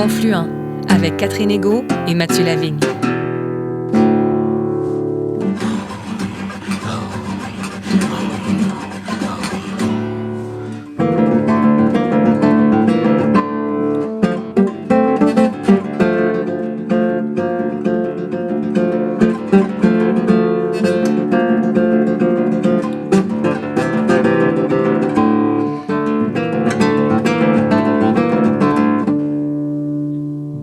Confluent avec Catherine Egault et Mathieu Lavigne.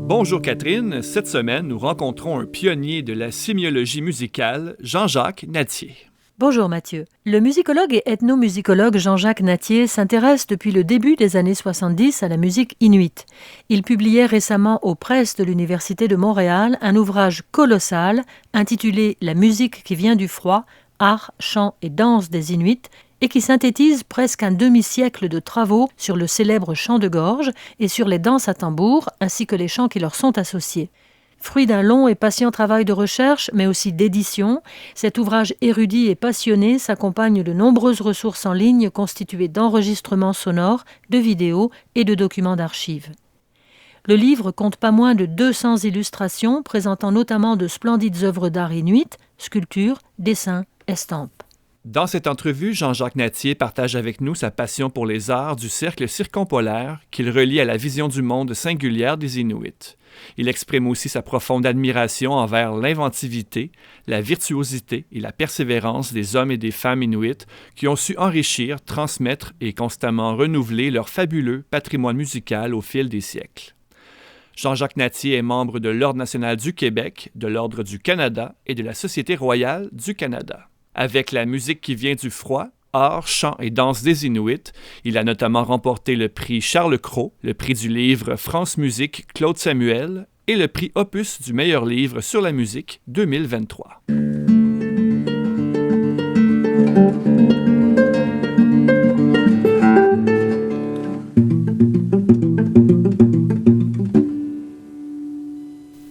Bonjour Catherine, cette semaine, nous rencontrons un pionnier de la sémiologie musicale, Jean-Jacques Nattier. Bonjour Mathieu. Le musicologue et ethnomusicologue Jean-Jacques Nattier s'intéresse depuis le début des années 70 à la musique inuite. Il publiait récemment aux presses de l'Université de Montréal un ouvrage colossal intitulé « La musique qui vient du froid, art, chant et danse des Inuits » et qui synthétise presque un demi-siècle de travaux sur le célèbre chant de gorge et sur les danses à tambour, ainsi que les chants qui leur sont associés. Fruit d'un long et patient travail de recherche, mais aussi d'édition, cet ouvrage érudit et passionné s'accompagne de nombreuses ressources en ligne constituées d'enregistrements sonores, de vidéos et de documents d'archives. Le livre compte pas moins de 200 illustrations présentant notamment de splendides œuvres d'art inuit, sculptures, dessins, estampes. Dans cette entrevue, Jean-Jacques Nattier partage avec nous sa passion pour les arts du cercle circumpolaire qu'il relie à la vision du monde singulière des Inuits. Il exprime aussi sa profonde admiration envers l'inventivité, la virtuosité et la persévérance des hommes et des femmes Inuits qui ont su enrichir, transmettre et constamment renouveler leur fabuleux patrimoine musical au fil des siècles. Jean-Jacques Nattier est membre de l'Ordre national du Québec, de l'Ordre du Canada et de la Société royale du Canada. Avec la musique qui vient du froid, art, chant et danse des Inuits, il a notamment remporté le prix Charles Cros, le prix du livre France Musique Claude Samuel et le prix Opus du meilleur livre sur la musique 2023.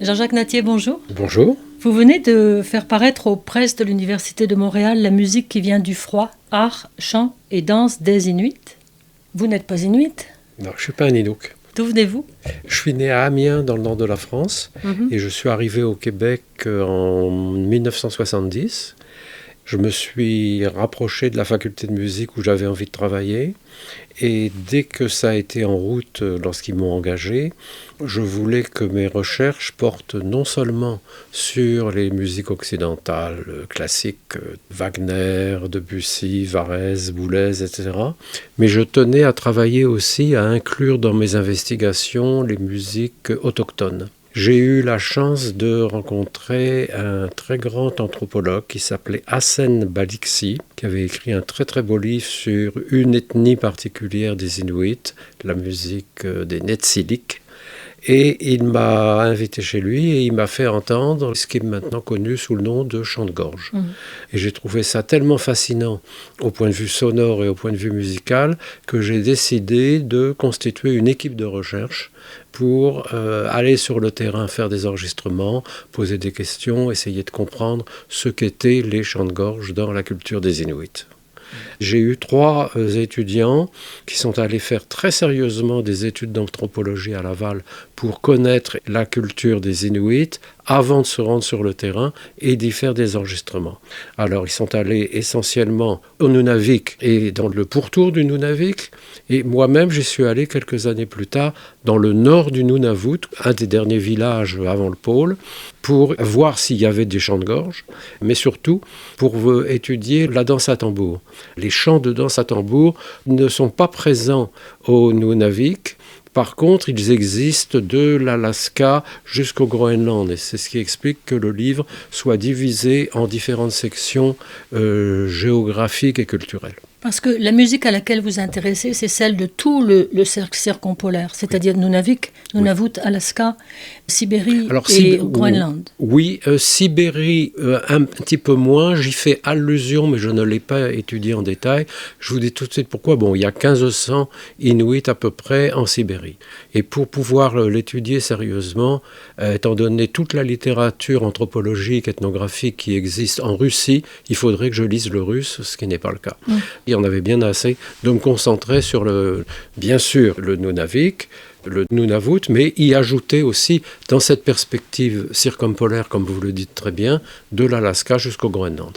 Jean-Jacques Nattier, bonjour. Bonjour. Vous venez de faire paraître aux presses de l'Université de Montréal la musique qui vient du froid, art, chant et danse des Inuits. Vous n'êtes pas Inuit ? Non, je ne suis pas un Inuk. D'où venez-vous ? Je suis né à Amiens, dans le nord de la France, et je suis arrivé au Québec en 1970. Je me suis rapproché de la faculté de musique où j'avais envie de travailler. Et dès que ça a été en route, lorsqu'ils m'ont engagé, je voulais que mes recherches portent non seulement sur les musiques occidentales classiques, Wagner, Debussy, Varèse, Boulez, etc., mais je tenais à travailler aussi à inclure dans mes investigations les musiques autochtones. J'ai eu la chance de rencontrer un très grand anthropologue qui s'appelait Hassen Balixi, qui avait écrit un très très beau livre sur une ethnie particulière des Inuits, la musique des Netsilik. Et il m'a invité chez lui et il m'a fait entendre ce qui est maintenant connu sous le nom de chant de gorge. Et j'ai trouvé ça tellement fascinant au point de vue sonore et au point de vue musical que j'ai décidé de constituer une équipe de recherche pour aller sur le terrain, faire des enregistrements, poser des questions, essayer de comprendre ce qu'étaient les chants de gorge dans la culture des Inuits. J'ai eu 3 étudiants qui sont allés faire très sérieusement des études d'anthropologie à Laval pour connaître la culture des Inuits avant de se rendre sur le terrain et d'y faire des enregistrements. Alors ils sont allés essentiellement au Nunavik et dans le pourtour du Nunavik, et moi-même j'y suis allé quelques années plus tard dans le nord du Nunavut, un des derniers villages avant le pôle, pour voir s'il y avait des chants de gorge, mais surtout pour étudier la danse à tambour. Les chants de danse à tambour ne sont pas présents au Nunavik. Par contre, ils existent de l'Alaska jusqu'au Groenland. Et c'est ce qui explique que le livre soit divisé en différentes sections géographiques et culturelles. Parce que la musique à laquelle vous intéressez, c'est celle de tout le cercle circumpolaire, c'est-à-dire Nunavik, Nunavut, Alaska, Sibérie et Groenland. Oui, Sibérie, un petit peu moins. J'y fais allusion, mais je ne l'ai pas étudié en détail. Je vous dis tout de suite pourquoi. Bon, il y a 1500 Inuits à peu près en Sibérie. Et pour pouvoir l'étudier sérieusement, étant donné toute la littérature anthropologique, ethnographique qui existe en Russie, il faudrait que je lise le russe, ce qui n'est pas le cas. Il y en avait bien assez de me concentrer sur bien sûr le Nunavik, le Nunavut, mais y ajouter aussi, dans cette perspective circumpolaire, comme vous le dites très bien, de l'Alaska jusqu'au Groenland.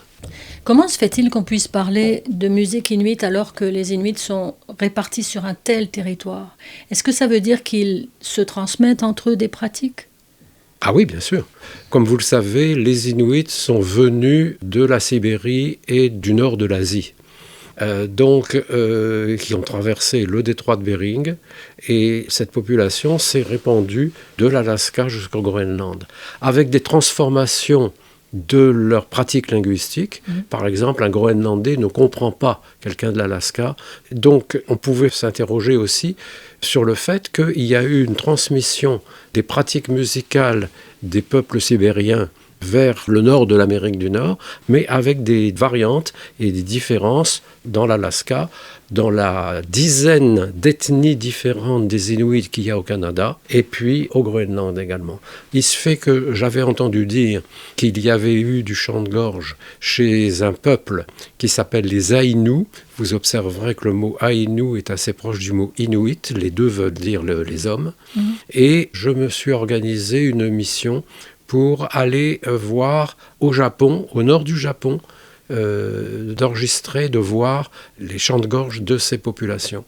Comment se fait-il qu'on puisse parler de musique inuite alors que les Inuits sont répartis sur un tel territoire? Est-ce que ça veut dire qu'ils se transmettent entre eux des pratiques? Ah oui, bien sûr. Comme vous le savez, les Inuits sont venus de la Sibérie et du nord de l'Asie. Qui ont traversé le détroit de Bering, et cette population s'est répandue de l'Alaska jusqu'au Groenland, avec des transformations de leurs pratiques linguistiques. Par exemple, un Groenlandais ne comprend pas quelqu'un de l'Alaska, donc on pouvait s'interroger aussi sur le fait qu'il y a eu une transmission des pratiques musicales des peuples sibériens vers le nord de l'Amérique du Nord, mais avec des variantes et des différences dans l'Alaska, dans la dizaine d'ethnies différentes des Inuits qu'il y a au Canada, et puis au Groenland également. Il se fait que j'avais entendu dire qu'il y avait eu du chant de gorge chez un peuple qui s'appelle les Aïnous. Vous observerez que le mot Aïnou est assez proche du mot Inuit, les deux veulent dire les hommes. Et je me suis organisé une mission pour aller voir au Japon, au nord du Japon, d'enregistrer, de voir les chants de gorge de ces populations.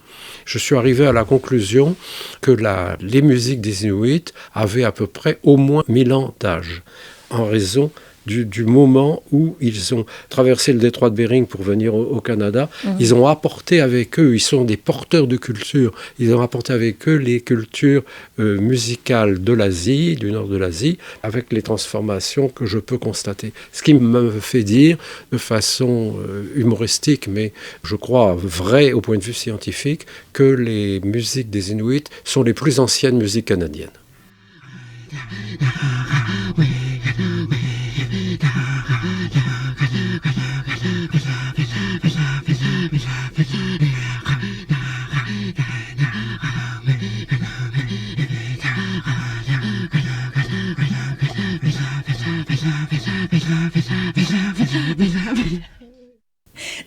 Je suis arrivé à la conclusion que les musiques des Inuits avaient à peu près au moins 1000 ans d'âge, en raison du moment où ils ont traversé le détroit de Bering pour venir au Canada. Ils ont apporté avec eux, ils sont des porteurs de culture, ils ont apporté avec eux les cultures musicales de l'Asie, du nord de l'Asie, avec les transformations que je peux constater. Ce qui me fait dire, de façon humoristique, mais je crois vrai au point de vue scientifique, que les musiques des Inuits sont les plus anciennes musiques canadiennes.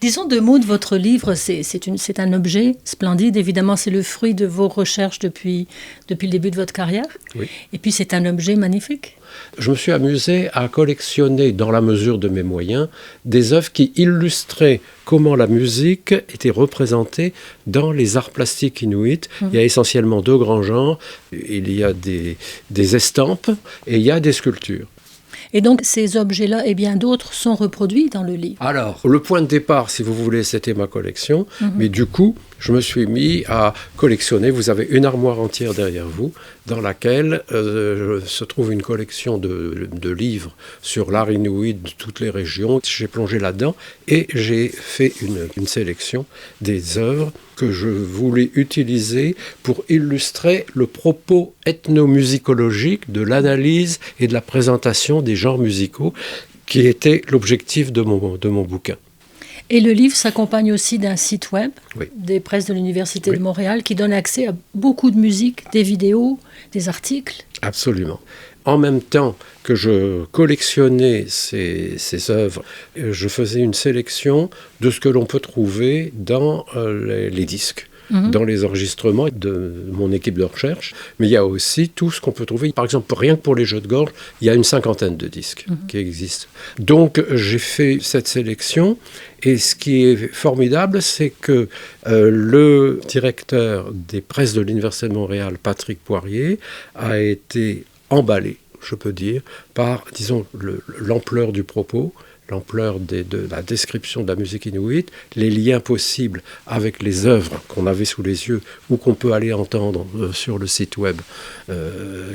Disons deux mots de votre livre. C'est un objet splendide. Évidemment, c'est le fruit de vos recherches depuis le début de votre carrière. Oui. Et puis, c'est un objet magnifique. Je me suis amusé à collectionner, dans la mesure de mes moyens, des œuvres qui illustraient comment la musique était représentée dans les arts plastiques inuits. Il y a essentiellement deux grands genres. Il y a des estampes et il y a des sculptures. Et donc, ces objets-là et bien d'autres sont reproduits dans le livre. Alors, le point de départ, si vous voulez, c'était ma collection. Mais du coup, je me suis mis à collectionner. Vous avez une armoire entière derrière vous, dans laquelle se trouve une collection de livres sur l'art inuit de toutes les régions. J'ai plongé là-dedans et j'ai fait une sélection des œuvres que je voulais utiliser pour illustrer le propos ethnomusicologique de l'analyse et de la présentation des genres musicaux, qui était l'objectif de mon bouquin. Et le livre s'accompagne aussi d'un site web des presses de l'Université de Oui. Montréal qui donne accès à beaucoup de musique, des vidéos, des articles. Absolument. En même temps que je collectionnais ces œuvres, je faisais une sélection de ce que l'on peut trouver dans les disques, dans les enregistrements de mon équipe de recherche. Mais il y a aussi tout ce qu'on peut trouver. Par exemple, rien que pour les jeux de gorge, il y a une 50aine de disques qui existent. Donc, j'ai fait cette sélection. Et ce qui est formidable, c'est que le directeur des presses de l'Université de Montréal, Patrick Poirier, a été emballé, je peux dire, par, disons, l'ampleur du propos, l'ampleur de la description de la musique inuite, les liens possibles avec les œuvres qu'on avait sous les yeux ou qu'on peut aller entendre sur le site web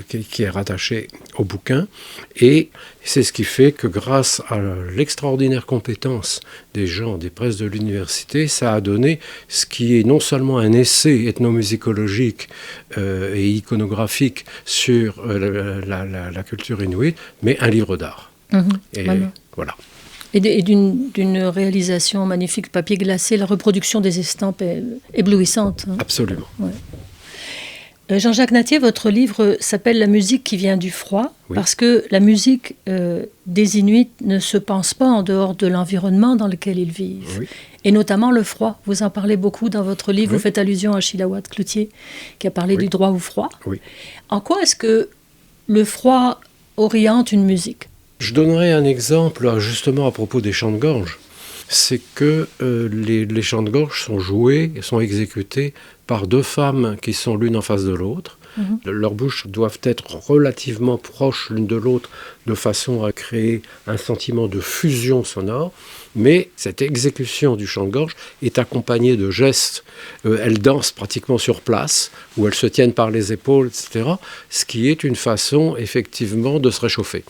qui est rattaché au bouquin. Et c'est ce qui fait que grâce à l'extraordinaire compétence des gens des presses de l'université, ça a donné ce qui est non seulement un essai ethnomusicologique et iconographique sur la culture inuite, mais un livre d'art. Et voilà. Et d'une réalisation magnifique, papier glacé, la reproduction des estampes est éblouissante. Absolument. Ouais. Jean-Jacques Nattier, votre livre s'appelle « La musique qui vient du froid », parce que la musique des Inuits ne se pense pas en dehors de l'environnement dans lequel ils vivent. Oui. Et notamment le froid. Vous en parlez beaucoup dans votre livre. Vous faites allusion à Chilawat Cloutier, qui a parlé du droit au froid. Oui. En quoi est-ce que le froid oriente une musique ? Je donnerai un exemple justement à propos des chants de gorge. C'est que les chants de gorge sont joués et sont exécutés par deux femmes qui sont l'une en face de l'autre. Leurs bouches doivent être relativement proches l'une de l'autre de façon à créer un sentiment de fusion sonore. Mais cette exécution du chant de gorge est accompagnée de gestes. Elles dansent pratiquement sur place, ou elles se tiennent par les épaules, etc. Ce qui est une façon, effectivement, de se réchauffer.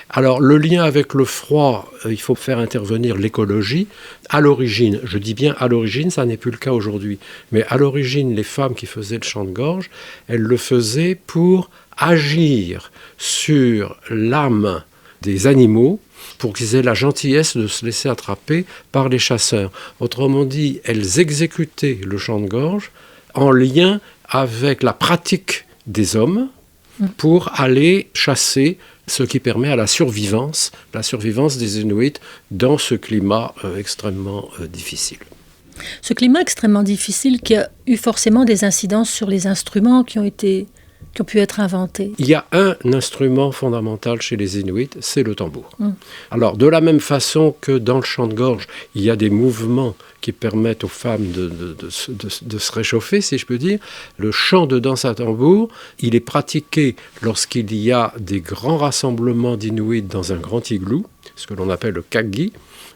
Alors, le lien avec le froid, il faut faire intervenir l'écologie. À l'origine, je dis bien à l'origine, ça n'est plus le cas aujourd'hui, mais à l'origine, les femmes qui faisaient le chant de gorge, elles le faisaient pour agir sur l'âme des animaux, pour qu'ils aient la gentillesse de se laisser attraper par les chasseurs. Autrement dit, elles exécutaient le chant de gorge en lien avec la pratique des hommes pour aller chasser, ce qui permet à la survivance des Inuits dans ce climat extrêmement difficile. Ce climat extrêmement difficile qui a eu forcément des incidences sur les instruments qui ont pu être inventés. Il y a un instrument fondamental chez les Inuits, c'est le tambour. Alors, de la même façon que dans le chant de gorge, il y a des mouvements qui permettent aux femmes de se réchauffer, si je peux dire, le chant de danse à tambour, il est pratiqué lorsqu'il y a des grands rassemblements d'Inuits dans un grand igloo, ce que l'on appelle le kaggi,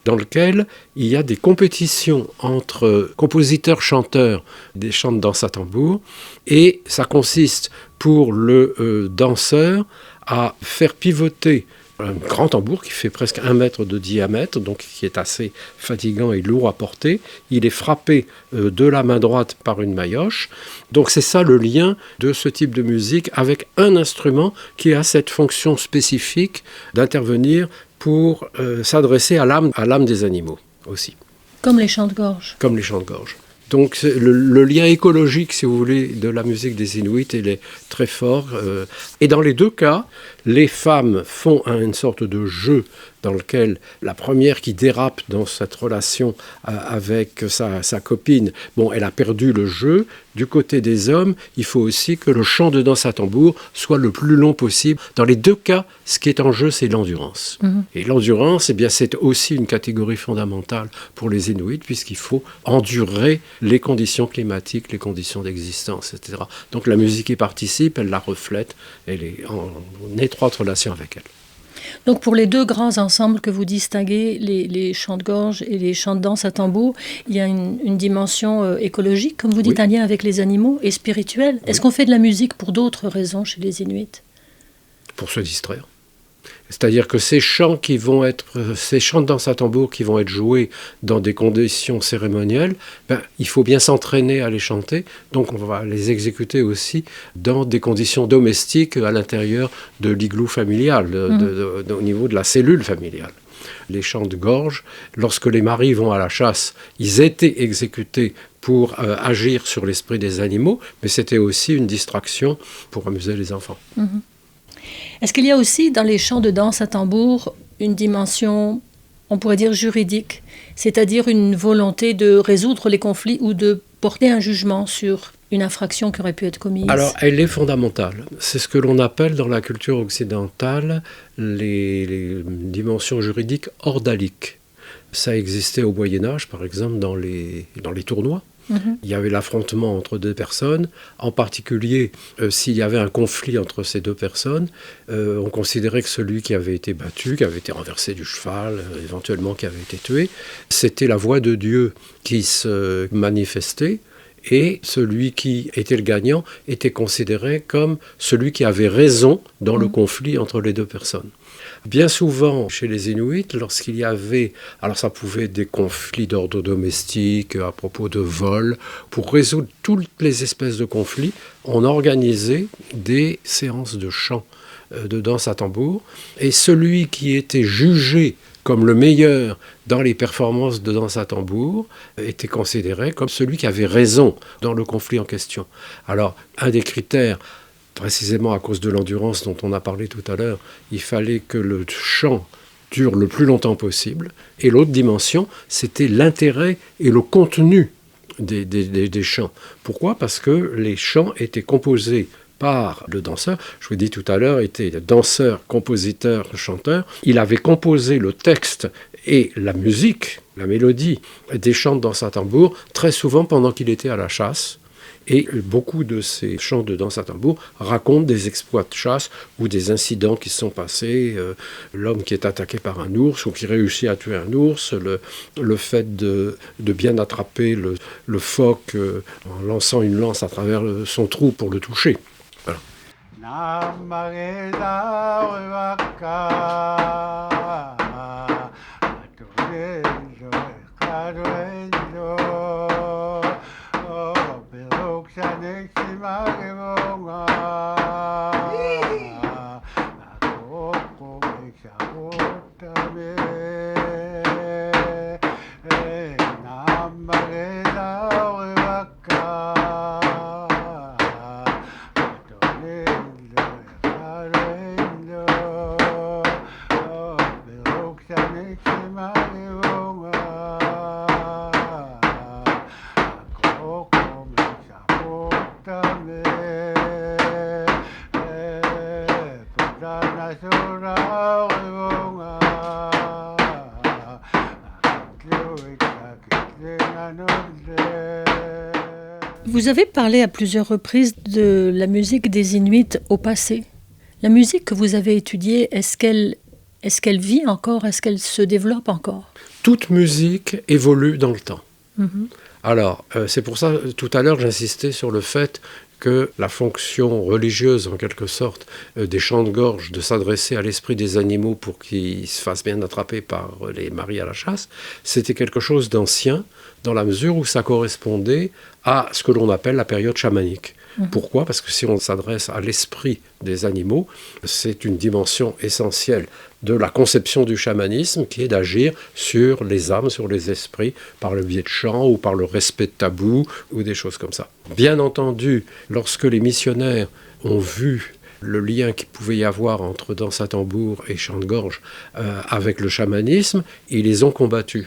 dans lequel il y a des compétitions entre compositeurs-chanteurs des chants de danse à tambour, et ça consiste pour le danseur à faire pivoter un grand tambour qui fait presque 1 mètre de diamètre, donc qui est assez fatigant et lourd à porter. Il est frappé de la main droite par une maillotche. Donc c'est ça le lien de ce type de musique avec un instrument qui a cette fonction spécifique d'intervenir pour s'adresser à l'âme des animaux aussi. Comme les chants de gorge. Comme les chants de gorge. Donc le lien écologique, si vous voulez, de la musique des Inuits, il est très fort. Et dans les deux cas, les femmes font une sorte de jeu dans lequel la première qui dérape dans cette relation avec sa copine, elle a perdu le jeu. Du côté des hommes, il faut aussi que le chant de danse à tambour soit le plus long possible. Dans les deux cas, ce qui est en jeu, c'est l'endurance. Et l'endurance, c'est aussi une catégorie fondamentale pour les Inuits, puisqu'il faut endurer les conditions climatiques, les conditions d'existence, etc. Donc la musique y participe, elle la reflète, elle est en étroite relation avec elle. Donc pour les deux grands ensembles que vous distinguez, les chants de gorge et les chants de danse à tambour, il y a une dimension écologique, comme vous dites, un lien avec les animaux, et spirituelle. Oui. Est-ce qu'on fait de la musique pour d'autres raisons chez les Inuits ? Pour se distraire. C'est-à-dire que ces chants de danse à tambour qui vont être joués dans des conditions cérémonielles, il faut bien s'entraîner à les chanter, donc on va les exécuter aussi dans des conditions domestiques à l'intérieur de l'igloo familial, au niveau de la cellule familiale. Les chants de gorge, lorsque les maris vont à la chasse, ils étaient exécutés pour agir sur l'esprit des animaux, mais c'était aussi une distraction pour amuser les enfants. Est-ce qu'il y a aussi dans les chants de danse à tambour une dimension, on pourrait dire juridique, c'est-à-dire une volonté de résoudre les conflits ou de porter un jugement sur une infraction qui aurait pu être commise ? Alors, elle est fondamentale. C'est ce que l'on appelle dans la culture occidentale les dimensions juridiques ordaliques. Ça existait au Moyen-Âge, par exemple, dans les tournois. Il y avait l'affrontement entre deux personnes, en particulier s'il y avait un conflit entre ces deux personnes, on considérait que celui qui avait été battu, qui avait été renversé du cheval, éventuellement qui avait été tué, c'était la voix de Dieu qui se manifestait, et celui qui était le gagnant était considéré comme celui qui avait raison dans le conflit entre les deux personnes. Bien souvent, chez les Inuits, lorsqu'il y avait, alors ça pouvait être des conflits d'ordre domestique, à propos de vol, pour résoudre toutes les espèces de conflits, on organisait des séances de chant, de danse à tambour, et celui qui était jugé comme le meilleur dans les performances de danse à tambour, était considéré comme celui qui avait raison dans le conflit en question. Alors, un des critères, précisément à cause de l'endurance dont on a parlé tout à l'heure, il fallait que le chant dure le plus longtemps possible. Et l'autre dimension, c'était l'intérêt et le contenu des chants. Pourquoi ? Parce que les chants étaient composés par le danseur. Je vous ai dit tout à l'heure, était danseur, compositeur, chanteur. Il avait composé le texte et la musique, la mélodie des chants de danse à tambour, très souvent pendant qu'il était à la chasse. Et beaucoup de ces chants de danse à tambour racontent des exploits de chasse ou des incidents qui se sont passés. L'homme qui est attaqué par un ours ou qui réussit à tuer un ours, le fait de bien attraper le phoque en lançant une lance à travers son trou pour le toucher. Voilà. Vous avez parlé à plusieurs reprises de la musique des Inuits au passé. La musique que vous avez étudiée, est-ce qu'elle vit encore? Est-ce qu'elle se développe encore? Toute musique évolue dans le temps. Alors, c'est pour ça, tout à l'heure, j'insistais sur le fait que la fonction religieuse, en quelque sorte, des chants de gorge, de s'adresser à l'esprit des animaux pour qu'ils se fassent bien attraper par les maris à la chasse, c'était quelque chose d'ancien, dans la mesure où ça correspondait à ce que l'on appelle la période chamanique. Pourquoi ? Parce que si on s'adresse à l'esprit des animaux, c'est une dimension essentielle de la conception du chamanisme qui est d'agir sur les âmes, sur les esprits, par le biais de chants ou par le respect de tabous ou des choses comme ça. Bien entendu, lorsque les missionnaires ont vu le lien qu'il pouvait y avoir entre danse à tambour et chant de gorge avec le chamanisme, ils les ont combattus.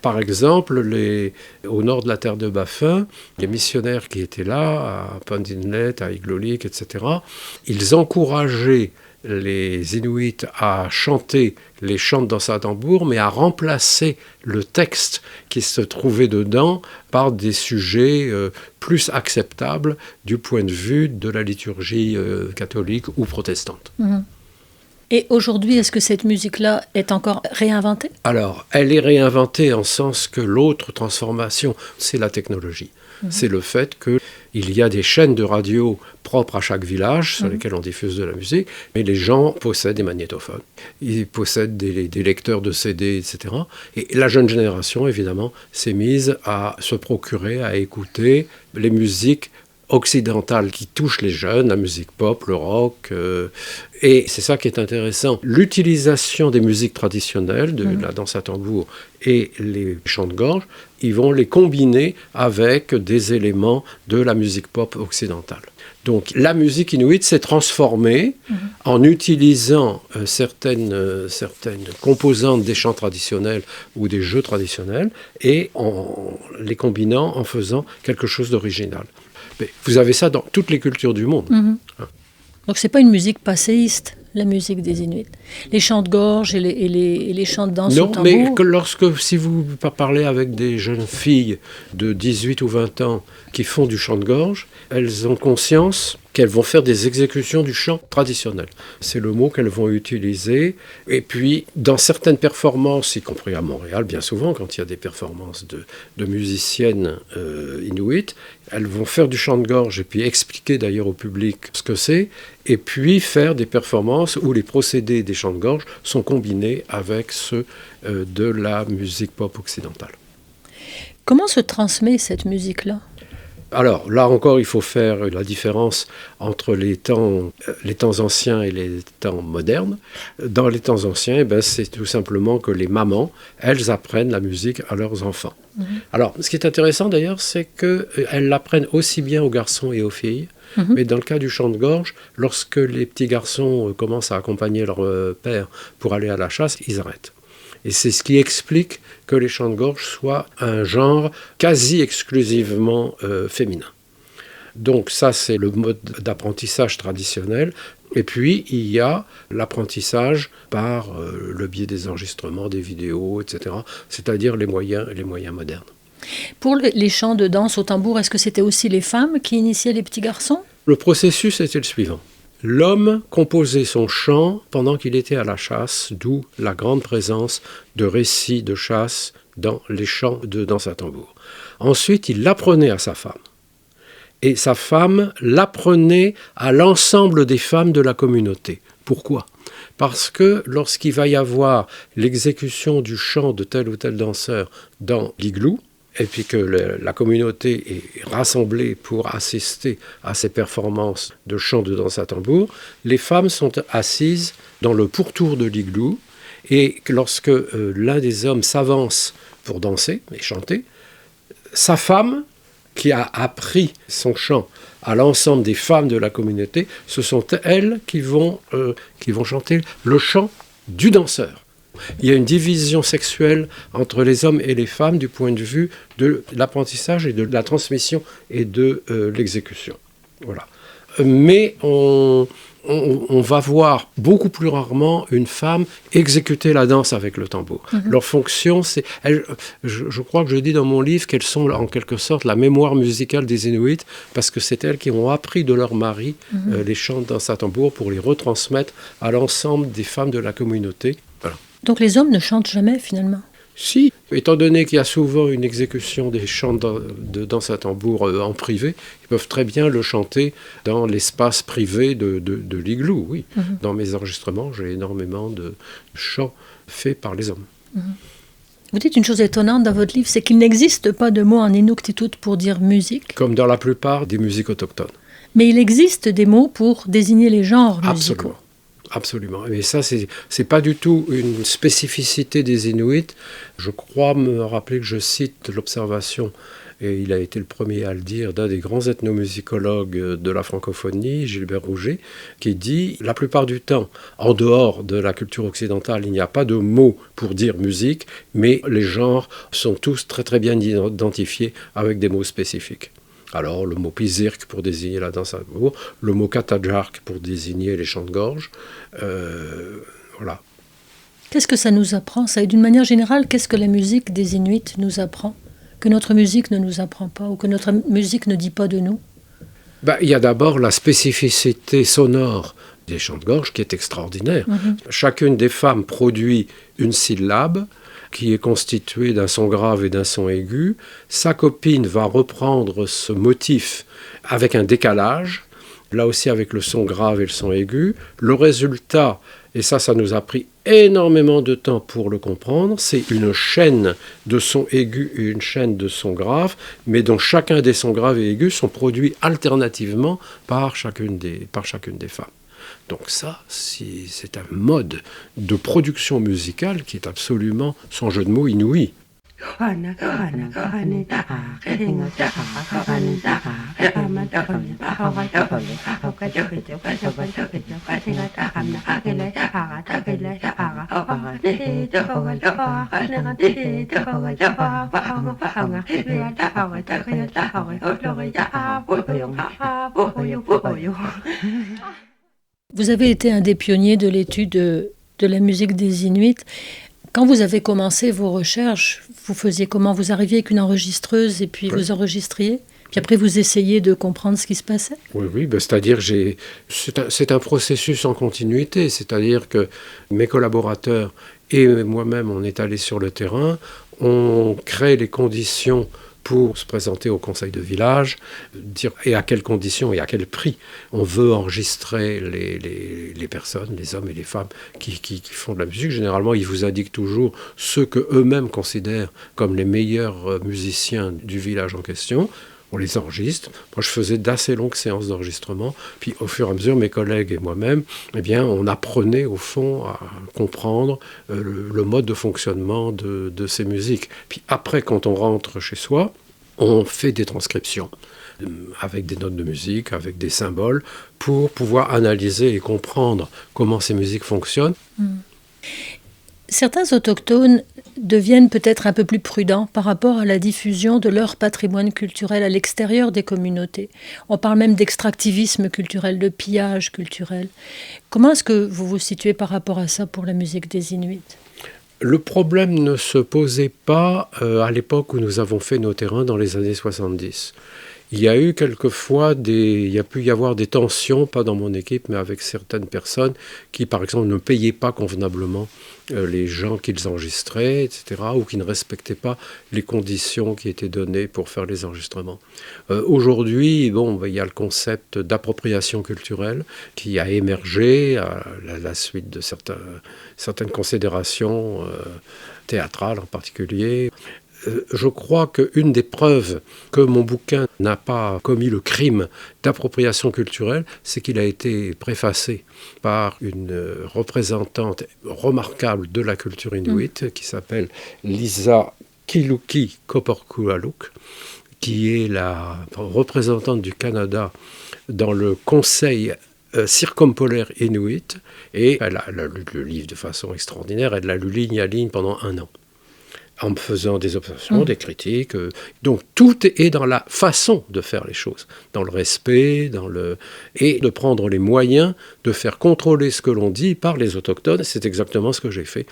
Par exemple, au nord de la terre de Baffin, les missionnaires qui étaient là, à Pund-Inlet, à Iglolik, etc., ils encourageaient les Inuits à chanter les chants de danse à tambour, mais à remplacer le texte qui se trouvait dedans par des sujets plus acceptables du point de vue de la liturgie catholique ou protestante. Et aujourd'hui, est-ce que cette musique-là est encore réinventée ? Alors, elle est réinventée en sens que l'autre transformation, c'est la technologie. C'est le fait qu'il y a des chaînes de radio propres à chaque village sur lesquelles on diffuse de la musique, mais les gens possèdent des magnétophones, ils possèdent des lecteurs de CD, etc. Et la jeune génération, évidemment, s'est mise à se procurer, à écouter les musiques occidentale qui touche les jeunes, la musique pop, le rock, et c'est ça qui est intéressant. L'utilisation des musiques traditionnelles, de la danse à tambour et les chants de gorge, ils vont les combiner avec des éléments de la musique pop occidentale. Donc la musique inuite s'est transformée en utilisant certaines composantes des chants traditionnels ou des jeux traditionnels et en les combinant en faisant quelque chose d'original. Mais vous avez ça dans toutes les cultures du monde. Donc c'est pas une musique passéiste, la musique des Inuits. Les chants de gorge et les chants de danse au tambour. Non, mais si vous parlez avec des jeunes filles de 18 ou 20 ans qui font du chant de gorge, elles ont conscience qu'elles vont faire des exécutions du chant traditionnel. C'est le mot qu'elles vont utiliser. Et puis, dans certaines performances, y compris à Montréal, bien souvent, quand il y a des performances de musiciennes inuites, elles vont faire du chant de gorge et puis expliquer d'ailleurs au public ce que c'est, et puis faire des performances où les procédés des chants de gorge sont combinés avec ceux de la musique pop occidentale. Comment se transmet cette musique-là ? Alors là encore, il faut faire la différence entre les temps anciens et les temps modernes. Dans les temps anciens, c'est tout simplement que les mamans, elles apprennent la musique à leurs enfants. Alors, ce qui est intéressant d'ailleurs, c'est qu'elles l'apprennent aussi bien aux garçons et aux filles. Mais dans le cas du chant de gorge, lorsque les petits garçons commencent à accompagner leur père pour aller à la chasse, ils arrêtent. Et c'est ce qui explique que les chants de gorge soient un genre quasi exclusivement féminin. Donc ça, c'est le mode d'apprentissage traditionnel. Et puis, il y a l'apprentissage par le biais des enregistrements, des vidéos, etc., c'est-à-dire les moyens modernes. Pour les chants de danse au tambour, est-ce que c'était aussi les femmes qui initiaient les petits garçons ? Le processus était le suivant. L'homme composait son chant pendant qu'il était à la chasse, d'où la grande présence de récits de chasse dans les chants de danse à tambour. Ensuite, il l'apprenait à sa femme. Et sa femme l'apprenait à l'ensemble des femmes de la communauté. Pourquoi ? Parce que lorsqu'il va y avoir l'exécution du chant de tel ou tel danseur dans l'igloo, et puis que la communauté est rassemblée pour assister à ces performances de chant de danse à tambour, les femmes sont assises dans le pourtour de l'igloo, et lorsque l'un des hommes s'avance pour danser et chanter, sa femme, qui a appris son chant à l'ensemble des femmes de la communauté, ce sont elles qui vont chanter le chant du danseur. Il y a une division sexuelle entre les hommes et les femmes du point de vue de l'apprentissage et de la transmission et de l'exécution. Voilà. Mais on va voir beaucoup plus rarement une femme exécuter la danse avec le tambour. Leur fonction, c'est... Je crois que je dis dans mon livre qu'elles sont en quelque sorte la mémoire musicale des Inuits, parce que c'est elles qui ont appris de leur mari les chants de danse à tambour pour les retransmettre à l'ensemble des femmes de la communauté. Voilà. Donc les hommes ne chantent jamais finalement ? Si, étant donné qu'il y a souvent une exécution des chants de danse à tambour en privé, ils peuvent très bien le chanter dans l'espace privé de l'igloo, oui. Dans mes enregistrements, j'ai énormément de chants faits par les hommes. Vous dites une chose étonnante dans votre livre, c'est qu'il n'existe pas de mot en inuktitut pour dire musique. Comme dans la plupart des musiques autochtones. Mais il existe des mots pour désigner les genres musicaux. Absolument. Mais ça, c'est pas du tout une spécificité des Inuits. Je crois me rappeler que je cite l'observation, et il a été le premier à le dire, d'un des grands ethnomusicologues de la francophonie, Gilbert Rouget, qui dit « La plupart du temps, en dehors de la culture occidentale, il n'y a pas de mots pour dire musique, mais les genres sont tous très très bien identifiés avec des mots spécifiques. » Alors, le mot pizirk pour désigner la danse à tambour, le mot katajark pour désigner les chants de gorge, voilà. Qu'est-ce que ça nous apprend, ça ? Et d'une manière générale, qu'est-ce que la musique des Inuits nous apprend ? Que notre musique ne nous apprend pas, ou que notre musique ne dit pas de nous ? Il y a d'abord la spécificité sonore des chants de gorge qui est extraordinaire. Chacune des femmes produit une syllabe, qui est constitué d'un son grave et d'un son aigu. Sa copine va reprendre ce motif avec un décalage, là aussi avec le son grave et le son aigu. Le résultat, et ça nous a pris énormément de temps pour le comprendre, c'est une chaîne de sons aigus et une chaîne de sons graves, mais dont chacun des sons graves et aigus sont produits alternativement par chacune des femmes. Donc ça, c'est un mode de production musicale qui est absolument, sans jeu de mots, inouï. Vous avez été un des pionniers de l'étude de la musique des Inuits. Quand vous avez commencé vos recherches, vous faisiez comment ? Vous arriviez avec une enregistreuse et puis vous enregistriez ? Puis après, vous essayez de comprendre ce qui se passait ? Oui, c'est-à-dire c'est un processus en continuité. C'est-à-dire que mes collaborateurs et moi-même, on est allés sur le terrain, on crée les conditions pour se présenter au conseil de village, dire et à quelles conditions et à quel prix on veut enregistrer les personnes, les hommes et les femmes qui font de la musique. Généralement, ils vous indiquent toujours ceux qu'eux-mêmes considèrent comme les meilleurs musiciens du village en question. On les enregistre. Moi, je faisais d'assez longues séances d'enregistrement. Puis, au fur et à mesure, mes collègues et moi-même, eh bien, on apprenait, au fond, à comprendre le mode de fonctionnement de ces musiques. Puis après, quand on rentre chez soi, on fait des transcriptions avec des notes de musique, avec des symboles, pour pouvoir analyser et comprendre comment ces musiques fonctionnent. Certains autochtones deviennent peut-être un peu plus prudents par rapport à la diffusion de leur patrimoine culturel à l'extérieur des communautés. On parle même d'extractivisme culturel, de pillage culturel. Comment est-ce que vous vous situez par rapport à ça pour la musique des Inuits ? Le problème ne se posait pas à l'époque où nous avons fait nos terrains dans les années 70. Il y a eu quelquefois il y a pu y avoir des tensions, pas dans mon équipe, mais avec certaines personnes qui, par exemple, ne payaient pas convenablement les gens qu'ils enregistraient, etc., ou qui ne respectaient pas les conditions qui étaient données pour faire les enregistrements. Aujourd'hui, il y a le concept d'appropriation culturelle qui a émergé à la suite de certaines considérations théâtrales en particulier. Je crois qu'une des preuves que mon bouquin n'a pas commis le crime d'appropriation culturelle, c'est qu'il a été préfacé par une représentante remarquable de la culture inuite qui s'appelle Lisa Kiluki Koporkualuk, qui est la représentante du Canada dans le Conseil circumpolaire inuit, et elle a lu le livre de façon extraordinaire, elle l'a lu ligne à ligne pendant 1 an. En me faisant des observations, des critiques. Donc tout est dans la façon de faire les choses, dans le respect, et de prendre les moyens de faire contrôler ce que l'on dit par les autochtones. C'est exactement ce que j'ai fait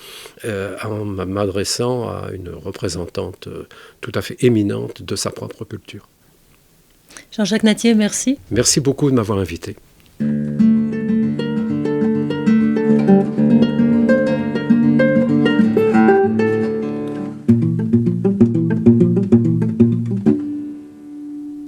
en m'adressant à une représentante tout à fait éminente de sa propre culture. Jean-Jacques Nattier, merci. Merci beaucoup de m'avoir invité.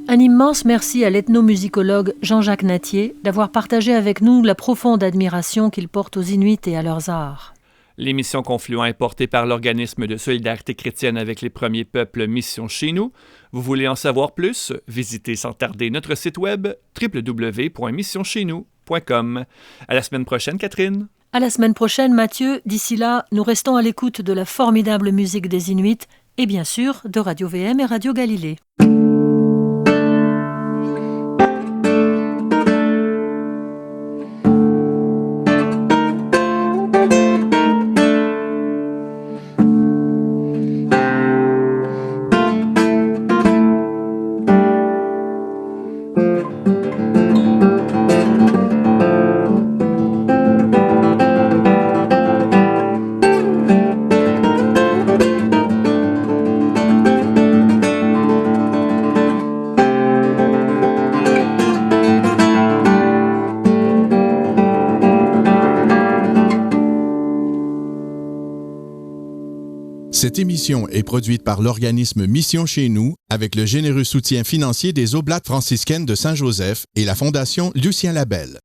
Un immense merci à l'ethnomusicologue Jean-Jacques Nattier d'avoir partagé avec nous la profonde admiration qu'il porte aux Inuits et à leurs arts. L'émission Confluent est portée par l'organisme de solidarité chrétienne avec les premiers peuples Mission Chez Nous. Vous voulez en savoir plus? Visitez sans tarder notre site web www.missioncheznous.com. À la semaine prochaine, Catherine. À la semaine prochaine, Mathieu. D'ici là, nous restons à l'écoute de la formidable musique des Inuits et bien sûr de Radio VM et Radio Galilée. Cette émission est produite par l'organisme Mission Chez Nous avec le généreux soutien financier des Oblates franciscaines de Saint-Joseph et la Fondation Lucien Labelle.